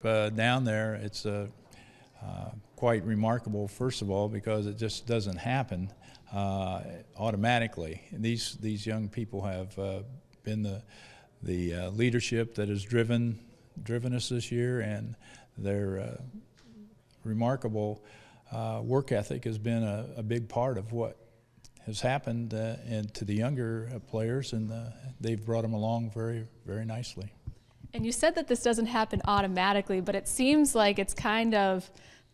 down there, it's quite remarkable, first of all, because it just doesn't happen automatically. These young people have been the leadership that has driven us this year, and their remarkable work ethic has been a big part of what has happened and to the younger players, and they've brought them along very, very nicely. And you said that this doesn't happen automatically, but it seems like it's kind of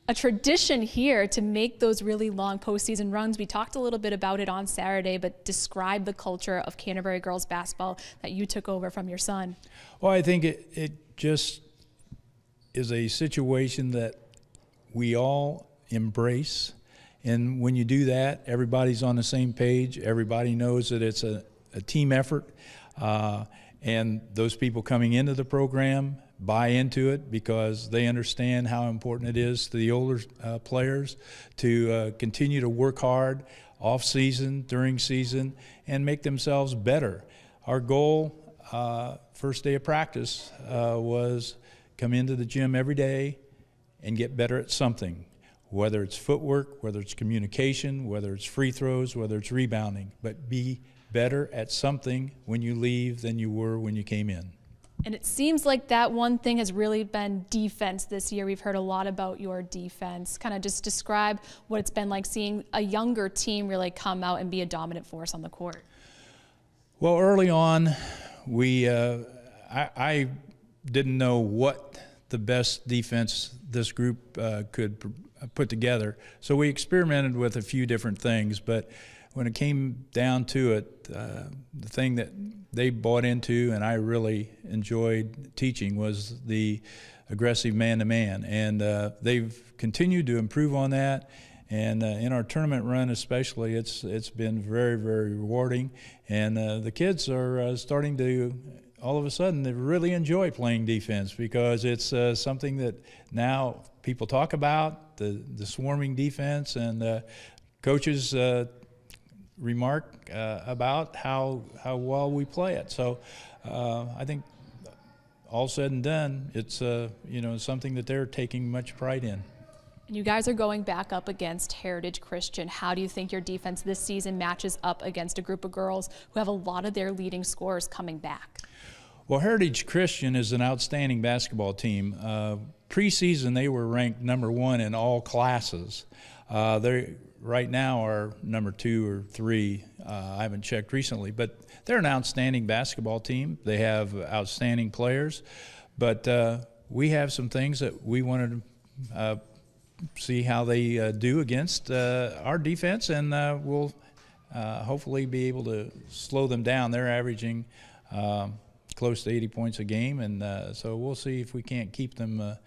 a tradition here to make those really long postseason runs. We talked a little bit about it on Saturday, but describe the culture of Canterbury girls basketball that you took over from your son. Well, I think it just is a situation that we all embrace. And when you do that, everybody's on the same page. Everybody knows that it's a team effort. And those people coming into the program buy into it because they understand how important it is to the older players to continue to work hard off season, during season, and make themselves better. Our goal, first day of practice, was come into the gym every day and get better at something, whether it's footwork, whether it's communication, whether it's free throws, whether it's rebounding, but be better at something when you leave than you were when you came in. And it seems like that one thing has really been defense this year. We've heard a lot about your defense. Kind of just describe what it's been like seeing a younger team really come out and be a dominant force on the court. Well, early on, I didn't know what the best defense this group could put together. So we experimented with a few different things, but when it came down to it, the thing that they bought into and I really enjoyed teaching was the aggressive man-to-man. And they've continued to improve on that. And in our tournament run especially, it's been very, very rewarding. And the kids are starting to, all of a sudden, they really enjoy playing defense because it's something that now people talk about, the swarming defense, and coaches remark about how well we play it. So I think all said and done, it's something that they're taking much pride in. And you guys are going back up against Heritage Christian. How do you think your defense this season matches up against a group of girls who have a lot of their leading scorers coming back? Well, Heritage Christian is an outstanding basketball team. Preseason, they were ranked #1 in all classes. They right now are #2 or 3. I haven't checked recently, but they're an outstanding basketball team. They have outstanding players, but we have some things that we wanted to see how they do against our defense, and we'll hopefully be able to slow them down. They're averaging close to 80 points a game, and so we'll see if we can't keep them a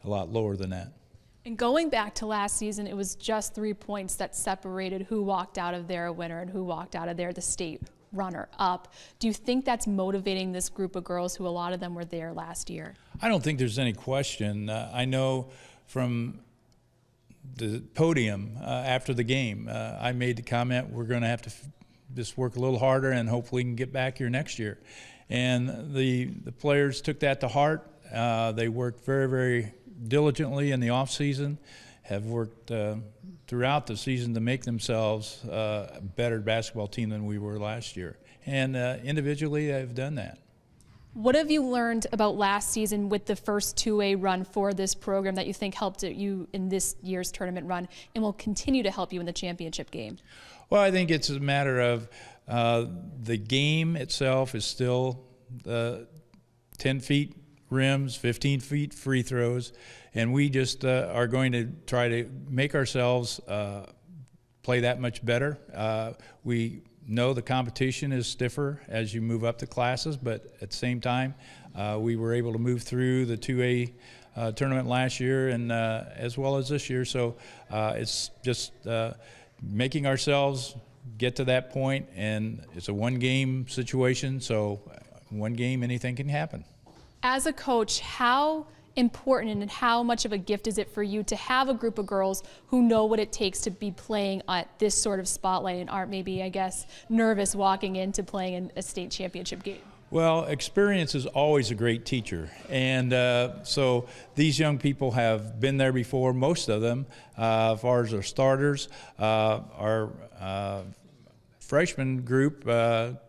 lot lower than that. And going back to last season, it was just 3 points that separated who walked out of there a winner and who walked out of there the state runner-up. Do you think that's motivating this group of girls who a lot of them were there last year? I don't think there's any question. I know from the podium after the game, I made the comment we're going to have to just work a little harder and hopefully we can get back here next year. And the players took that to heart. They worked very, very diligently in the off season, have worked throughout the season to make themselves a better basketball team than we were last year. And individually, they've done that. What have you learned about last season with the first 2A run for this program that you think helped you in this year's tournament run and will continue to help you in the championship game? Well, I think it's a matter of the game itself is still 10 feet rims, 15 feet free throws, and we just are going to try to make ourselves play that much better. We know the competition is stiffer as you move up the classes, but at the same time, we were able to move through the 2A tournament last year and as well as this year. So it's just making ourselves get to that point, and it's a one-game situation, so one game, anything can happen. As a coach, how important and how much of a gift is it for you to have a group of girls who know what it takes to be playing at this sort of spotlight and aren't maybe, I guess, nervous walking into playing in a state championship game? Well, experience is always a great teacher, and so these young people have been there before, most of them, as far as our starters. Our freshman group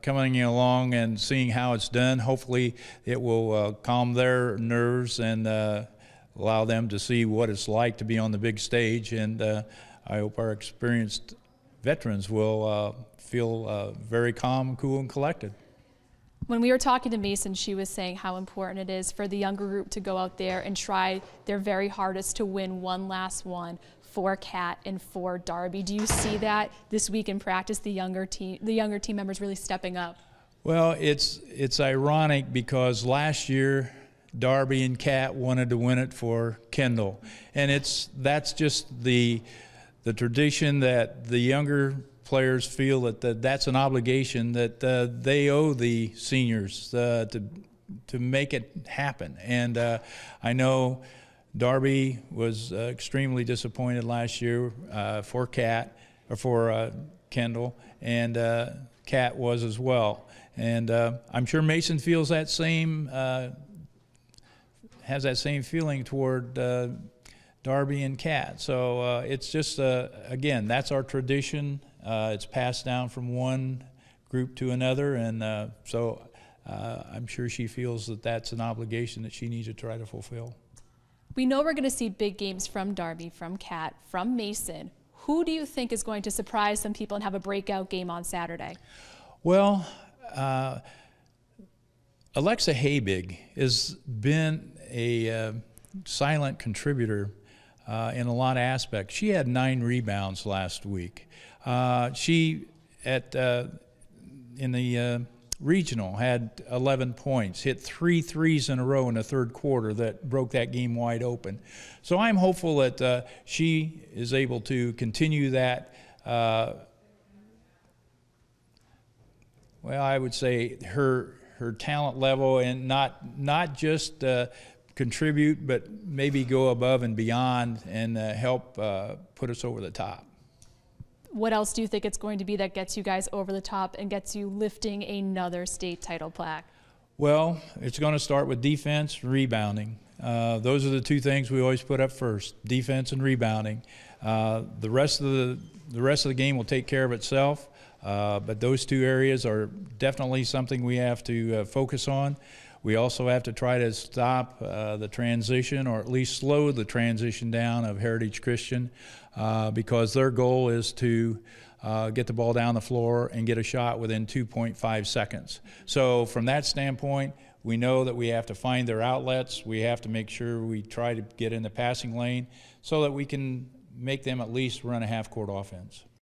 coming along and seeing how it's done, hopefully it will calm their nerves and allow them to see what it's like to be on the big stage, and I hope our experienced veterans will feel very calm, cool, and collected. When we were talking to Mason, she was saying how important it is for the younger group to go out there and try their very hardest to win one last one for Cat and for Darby. Do you see that this week in practice, the younger team members really stepping up? Well, it's ironic because last year Darby and Cat wanted to win it for Kendall, and that's just the tradition that the younger players feel that that's an obligation that they owe the seniors to make it happen. And I know Darby was extremely disappointed last year for Kendall, and Cat was as well. And I'm sure Mason feels that same has that same feeling toward Darby and Cat. So it's just again, that's our tradition. It's passed down from one group to another, and so I'm sure she feels that that's an obligation that she needs to try to fulfill. We know we're going to see big games from Darby, from Cat, from Mason. Who do you think is going to surprise some people and have a breakout game on Saturday? Well, Alexa Habig has been a silent contributor in a lot of aspects. She had 9 rebounds last week. She in the regional had 11 points, hit 3 threes in a row in the third quarter that broke that game wide open. So I'm hopeful that she is able to continue that. Well, I would say her talent level, and not just contribute, but maybe go above and beyond and help put us over the top. What else do you think it's going to be that gets you guys over the top and gets you lifting another state title plaque? Well, it's going to start with defense, rebounding. Those are the 2 things we always put up first: defense and rebounding. The rest of the game will take care of itself. But those 2 areas are definitely something we have to focus on. We also have to try to stop the transition, or at least slow the transition down of Heritage Christian, because their goal is to get the ball down the floor and get a shot within 2.5 seconds. So from that standpoint, we know that we have to find their outlets. We have to make sure we try to get in the passing lane so that we can make them at least run a half-court offense.